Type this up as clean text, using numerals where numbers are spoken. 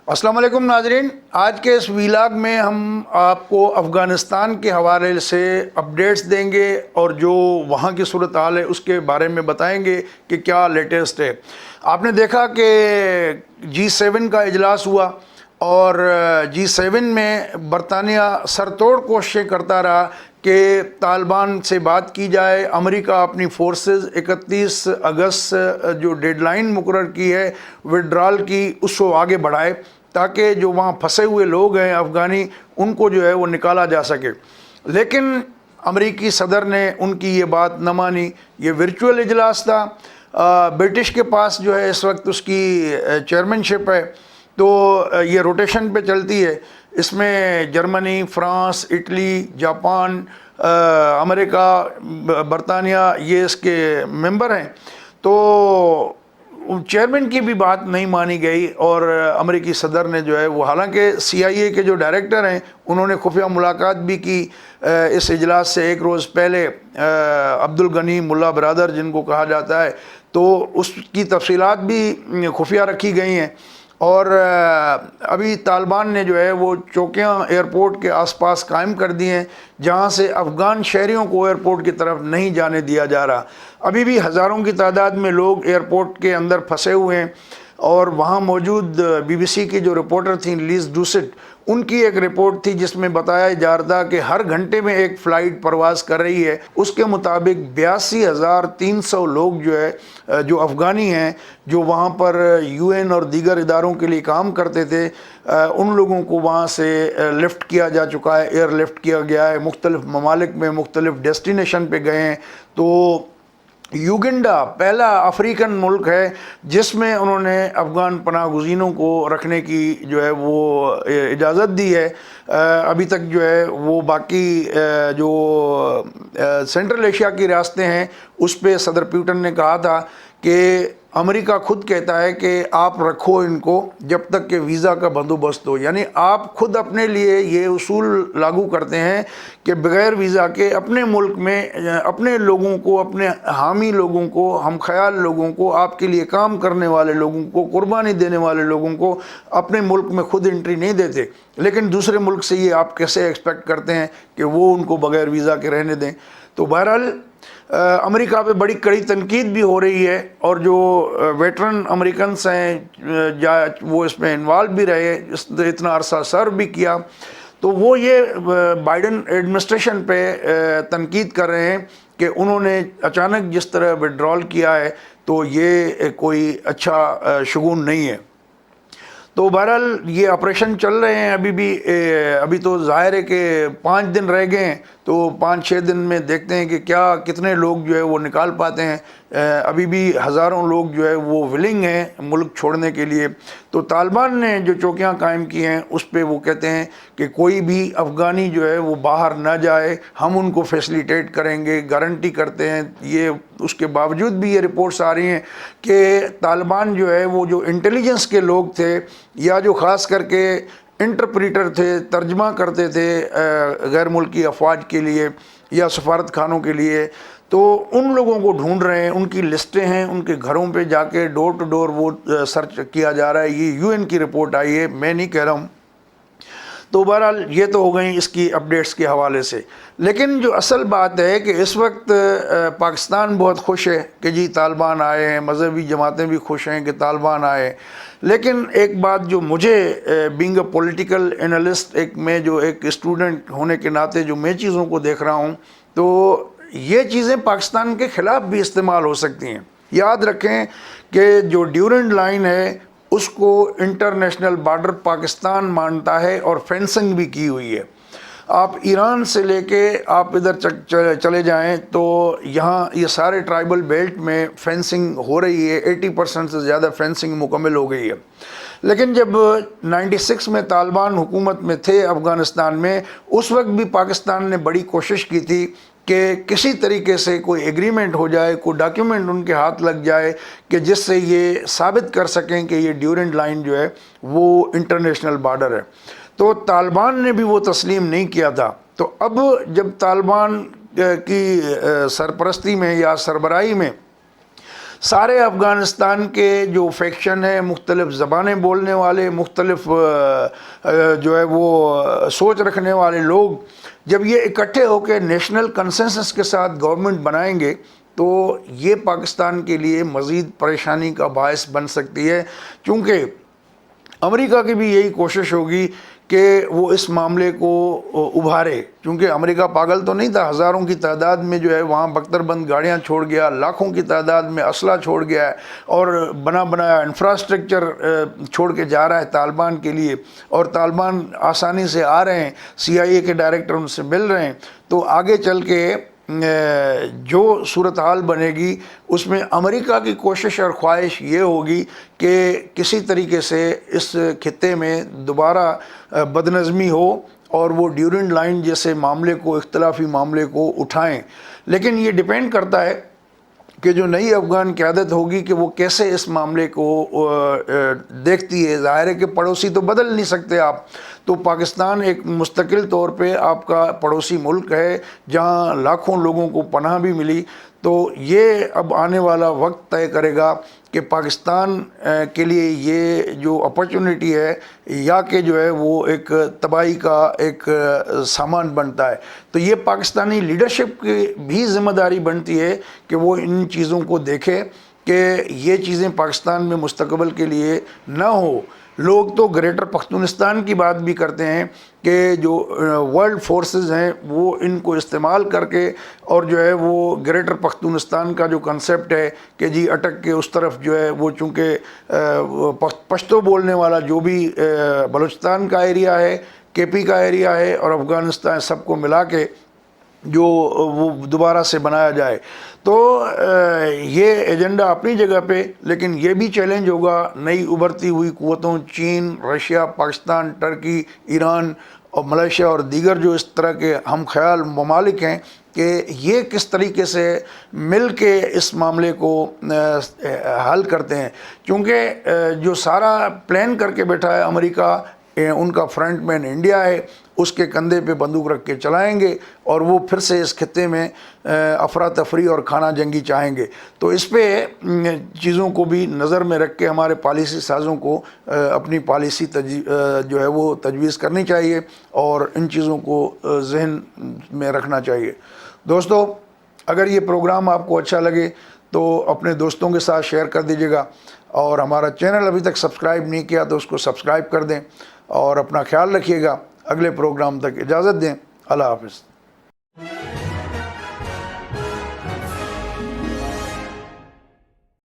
السلام علیکم ناظرین، آج کے اس ویلاگ میں ہم آپ کو افغانستان کے حوالے سے اپڈیٹس دیں گے اور جو وہاں کی صورتحال ہے اس کے بارے میں بتائیں گے کہ کیا لیٹسٹ ہے۔ آپ نے دیکھا کہ G7 کا اجلاس ہوا اور G7 میں برطانیہ سر توڑ کوششیں کرتا رہا کہ طالبان سے بات کی جائے۔ امریکہ اپنی فورسز 31 اگست جو ڈیڈ لائن مقرر کی ہے وڈرال کی، اس کو آگے بڑھائے تاکہ جو وہاں پھنسے ہوئے لوگ ہیں افغانی، ان کو جو ہے وہ نکالا جا سکے۔ لیکن امریکی صدر نے ان کی یہ بات نہ مانی۔ یہ ورچوئل اجلاس تھا، برٹش کے پاس جو ہے اس وقت اس کی چیئرمین شپ ہے، تو یہ روٹیشن پہ چلتی ہے۔ اس میں جرمنی، فرانس، اٹلی، جاپان، امریکہ، برطانیہ یہ اس کے ممبر ہیں۔ تو چیئرمین کی بھی بات نہیں مانی گئی اور امریکی صدر نے جو ہے وہ، حالانکہ CIA کے جو ڈائریکٹر ہیں انہوں نے خفیہ ملاقات بھی کی اس اجلاس سے ایک روز پہلے، عبدالغنی ملا برادر جن کو کہا جاتا ہے، تو اس کی تفصیلات بھی خفیہ رکھی گئی ہیں۔ اور ابھی طالبان نے جو ہے وہ چوکیاں ایئرپورٹ کے آس پاس قائم کر دی ہیں جہاں سے افغان شہریوں کو ایئرپورٹ کی طرف نہیں جانے دیا جا رہا۔ ابھی بھی ہزاروں کی تعداد میں لوگ ایئرپورٹ کے اندر پھنسے ہوئے ہیں، اور وہاں موجود BBC کی جو رپورٹر تھیں لیز ڈوسٹ، ان کی ایک رپورٹ تھی جس میں بتایا جا رہا تھا کہ ہر گھنٹے میں ایک فلائٹ پرواز کر رہی ہے۔ اس کے مطابق 82,300 لوگ جو ہے جو افغانی ہیں، جو وہاں پر UN اور دیگر اداروں کے لیے کام کرتے تھے، ان لوگوں کو وہاں سے لفٹ کیا جا چکا ہے، ایئر لفٹ کیا گیا ہے، مختلف ممالک میں مختلف ڈیسٹینیشن پہ گئے ہیں۔ تو یوگنڈا پہلا افریقن ملک ہے جس میں انہوں نے افغان پناہ گزینوں کو رکھنے کی جو ہے وہ اجازت دی ہے۔ ابھی تک جو ہے وہ باقی جو سینٹرل ایشیا کی ریاستیں ہیں اس پہ صدر پیوٹن نے کہا تھا کہ امریکہ خود کہتا ہے کہ آپ رکھو ان کو جب تک کہ ویزا کا بندوبست ہو، یعنی آپ خود اپنے لیے یہ اصول لاگو کرتے ہیں کہ بغیر ویزا کے اپنے ملک میں اپنے لوگوں کو، اپنے حامی لوگوں کو، ہم خیال لوگوں کو، آپ کے لیے کام کرنے والے لوگوں کو، قربانی دینے والے لوگوں کو اپنے ملک میں خود انٹری نہیں دیتے، لیکن دوسرے ملک سے یہ آپ کیسے ایکسپیکٹ کرتے ہیں کہ وہ ان کو بغیر ویزا کے رہنے دیں۔ تو بہرحال امریکہ پہ بڑی کڑی تنقید بھی ہو رہی ہے، اور جو ویٹرن امریکنس ہیں وہ اس میں انوالو بھی رہے، اتنا عرصہ سرو بھی کیا، تو وہ یہ بائیڈن ایڈمنسٹریشن پہ تنقید کر رہے ہیں کہ انہوں نے اچانک جس طرح وڈرال کیا ہے تو یہ کوئی اچھا شگون نہیں ہے۔ تو بہرحال یہ آپریشن چل رہے ہیں ابھی بھی۔ ابھی تو ظاہر ہے کہ 5 دن رہ گئے ہیں، تو 5-6 دن میں دیکھتے ہیں کہ کتنے لوگ جو ہے وہ نکال پاتے ہیں۔ ابھی بھی ہزاروں لوگ جو ہے وہ ولنگ ہیں ملک چھوڑنے کے لیے۔ تو طالبان نے جو چوکیاں قائم کی ہیں اس پہ وہ کہتے ہیں کہ کوئی بھی افغانی جو ہے وہ باہر نہ جائے، ہم ان کو فیسیلیٹیٹ کریں گے، گارنٹی کرتے ہیں۔ یہ اس کے باوجود بھی یہ رپورٹس آ رہی ہیں کہ طالبان جو ہے وہ جو انٹیلیجنس کے لوگ تھے، یا جو خاص کر کے انٹرپریٹر تھے، ترجمہ کرتے تھے غیر ملکی افواج کے لیے یا سفارت خانوں کے لیے، تو ان لوگوں کو ڈھونڈ رہے ہیں۔ ان کی لسٹیں ہیں، ان کے گھروں پہ جا کے ڈور ٹو ڈور وہ سرچ کیا جا رہا ہے۔ یہ UN کی رپورٹ آئی ہے، میں نہیں کہہ رہا ہوں۔ تو بہرحال یہ تو ہو گئیں اس کی اپڈیٹس کے حوالے سے، لیکن جو اصل بات ہے کہ اس وقت پاکستان بہت خوش ہے کہ جی طالبان آئے ہیں، مذہبی جماعتیں بھی خوش ہیں کہ طالبان آئے۔ لیکن ایک بات جو مجھے بینگ اے پولیٹیکل انالسٹ، میں جو ایک اسٹوڈنٹ ہونے کے ناطے جو میں چیزوں کو دیکھ رہا ہوں، تو یہ چیزیں پاکستان کے خلاف بھی استعمال ہو سکتی ہیں۔ یاد رکھیں کہ جو ڈیورنڈ لائن ہے اس کو انٹرنیشنل بارڈر پاکستان مانتا ہے اور فینسنگ بھی کی ہوئی ہے۔ آپ ایران سے لے کے آپ ادھر چلے جائیں تو یہاں یہ سارے ٹرائبل بیلٹ میں فینسنگ ہو رہی ہے، 80% سے زیادہ فینسنگ مکمل ہو گئی ہے۔ لیکن جب 96 میں طالبان حکومت میں تھے افغانستان میں، اس وقت بھی پاکستان نے بڑی کوشش کی تھی کہ کسی طریقے سے کوئی ایگریمنٹ ہو جائے، کوئی ڈاکیومنٹ ان کے ہاتھ لگ جائے کہ جس سے یہ ثابت کر سکیں کہ یہ ڈیورنڈ لائن جو ہے وہ انٹرنیشنل بارڈر ہے۔ تو طالبان نے بھی وہ تسلیم نہیں کیا تھا۔ تو اب جب طالبان کی سرپرستی میں یا سربراہی میں سارے افغانستان کے جو فیکشن ہیں، مختلف زبانیں بولنے والے، مختلف جو ہے وہ سوچ رکھنے والے لوگ، جب یہ اکٹھے ہو کے نیشنل کنسنسس کے ساتھ گورنمنٹ بنائیں گے تو یہ پاکستان کے لیے مزید پریشانی کا باعث بن سکتی ہے، کیونکہ امریکہ کی بھی یہی کوشش ہوگی کہ وہ اس معاملے کو ابھارے، کیونکہ امریکہ پاگل تو نہیں تھا، ہزاروں کی تعداد میں جو ہے وہاں بختر بند گاڑیاں چھوڑ گیا، لاکھوں کی تعداد میں اسلحہ چھوڑ گیا ہے، اور بنا بنایا انفراسٹرکچر چھوڑ کے جا رہا ہے طالبان کے لیے، اور طالبان آسانی سے آ رہے ہیں، CIA کے ڈائریکٹر ان سے مل رہے ہیں۔ تو آگے چل کے جو صورتحال بنے گی اس میں امریکہ کی کوشش اور خواہش یہ ہوگی کہ کسی طریقے سے اس خطے میں دوبارہ بدنظمی ہو اور وہ ڈیورنڈ لائن جیسے معاملے کو، اختلافی معاملے کو اٹھائیں۔ لیکن یہ ڈیپینڈ کرتا ہے کہ جو نئی افغان قیادت ہوگی کہ وہ کیسے اس معاملے کو دیکھتی ہے۔ ظاہر ہے کہ پڑوسی تو بدل نہیں سکتے آپ، تو پاکستان ایک مستقل طور پہ آپ کا پڑوسی ملک ہے جہاں لاکھوں لوگوں کو پناہ بھی ملی، تو یہ اب آنے والا وقت طے کرے گا کہ پاکستان کے لیے یہ جو اپرچونٹی ہے یا کہ جو ہے وہ ایک تباہی کا ایک سامان بنتا ہے۔ تو یہ پاکستانی لیڈرشپ کی بھی ذمہ داری بنتی ہے کہ وہ ان چیزوں کو دیکھے کہ یہ چیزیں پاکستان میں مستقبل کے لیے نہ ہو۔ لوگ تو گریٹر پختونستان کی بات بھی کرتے ہیں کہ جو ورلڈ فورسز ہیں وہ ان کو استعمال کر کے، اور جو ہے وہ گریٹر پختونستان کا جو کنسیپٹ ہے کہ جی اٹک کے اس طرف جو ہے وہ چونکہ پشتو بولنے والا جو بھی بلوچستان کا ایریا ہے، KP کا ایریا ہے اور افغانستان، سب کو ملا کے جو وہ دوبارہ سے بنایا جائے۔ تو یہ ایجنڈا اپنی جگہ پہ، لیکن یہ بھی چیلنج ہوگا نئی ابھرتی ہوئی قوتوں، چین، رشیا، پاکستان، ٹرکی، ایران اور ملیشیا اور دیگر جو اس طرح کے ہم خیال ممالک ہیں، کہ یہ کس طریقے سے مل کے اس معاملے کو حل کرتے ہیں، کیونکہ جو سارا پلان کر کے بیٹھا ہے امریکہ، ان کا فرنٹ مین انڈیا ہے، اس کے کندھے پہ بندوق رکھ کے چلائیں گے اور وہ پھر سے اس خطے میں افراتفری اور خانہ جنگی چاہیں گے۔ تو اس پہ چیزوں کو بھی نظر میں رکھ کے ہمارے پالیسی سازوں کو اپنی پالیسی جو ہے وہ تجویز کرنی چاہیے اور ان چیزوں کو ذہن میں رکھنا چاہیے۔ دوستو، اگر یہ پروگرام آپ کو اچھا لگے تو اپنے دوستوں کے ساتھ شیئر کر دیجیے گا، اور ہمارا چینل ابھی تک سبسکرائب نہیں کیا تو اس کو سبسکرائب کر دیں، اور اپنا خیال رکھیے گا۔ اگلے پروگرام تک اجازت دیں، اللہ حافظ۔